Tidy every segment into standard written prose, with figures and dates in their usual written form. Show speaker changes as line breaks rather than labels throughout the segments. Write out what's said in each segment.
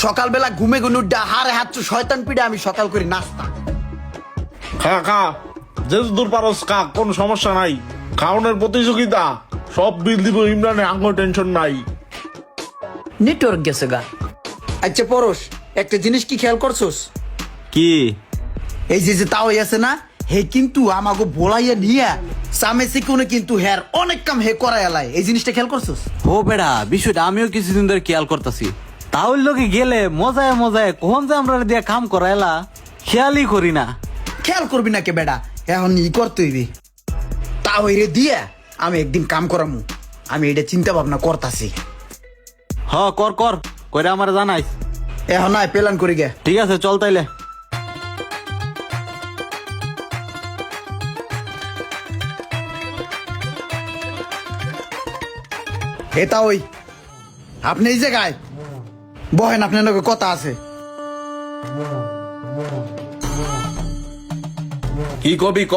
সকালবেলা ঘুমে গুনুড্ডা হারে হাত শয়তান পিড়ে আমি সকাল করি নাস্তা।
খা খা, যে দূর পারস খা, কোন সমস্যা নাই। খাওয়ানোর প্রতিযোগিতা, সব বিল দিব ইমরানে, আঙ্গুর টেনশন নাই।
নেটওয়ার্ক গেছে গা।
আচ্ছা পরশ, একটা জিনিস কি খেয়াল করছোস?
কি?
এই যে তাও আছে না, হে কিন্তু আমাকে বলাইয়া নিয়া সামেসি কোনে কিন্তু হের অনেক কাম হে করাই এলাই, এই জিনিসটা খেয়াল করছোস?
ও বেড়া, বিষয়টা আমিও কিছুদিন ধরে খেয়াল করতেছি। তাহলে লোকে গেলে মজায় মজায় কখন যে আমরা দিয়া কাম করাইলা খেয়ালই করি না।
খেয়াল করবি না কে বেডা, এখন ই করতে হইবি। তাও রে দিয়া আমি একদিন কাম করামু, আমি এটা চিন্তা ভাবনা করতাছি।
হ কর কর, কইরা আমার জানাইস।
এখন নাই প্ল্যান করি গে।
ঠিক আছে, চল তাইলে।
এটা ওই আপনি এই জায়গায় বহেন, আপনার লগে কথা আছে।
কি কবি ক?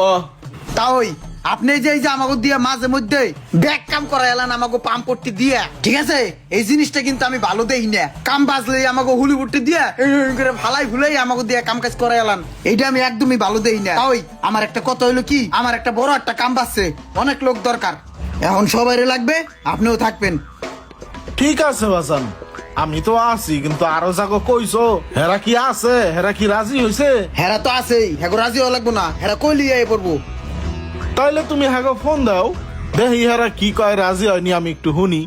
তা ওই আপনি এই যে আমাকে দিয়া মাঝে মধ্যে ব্যাগ কাম করা এলান আমাকে পাম পট্টি দিয়া, ঠিক আছে? এই জিনিসটা কিন্তু আমি ভালো দেই না। কাম বাজলে আমাকে হুলি পট্টি দিয়া এই করে ফালাই ভুলাই আমাকে দিয়া কাম কাজ করা এলান, এইটা আমি একদমই ভালো দেই না। তা ওই আমার একটা কথা হইলো কি, আমার একটা বড় একটা কাম বাজছে, অনেক লোক দরকার, এখন সবাইরে লাগবে, আপনিও থাকবেন।
ঠিক আছে বাসান, আমি তো আছি, কিন্তু আরো যাগো কইছো, হেরা কি আছে? হেরা কি রাজি হইছে?
হেরা তো আছেই, হেগো রাজি হওয়া লাগবো না, হেরা কইলি আই পড়বো।
তাইলে তুমি হ্যাগো ফোন দাও, দেখি হেরা কি কয়, রাজি হয়নি আমি একটু শুনি।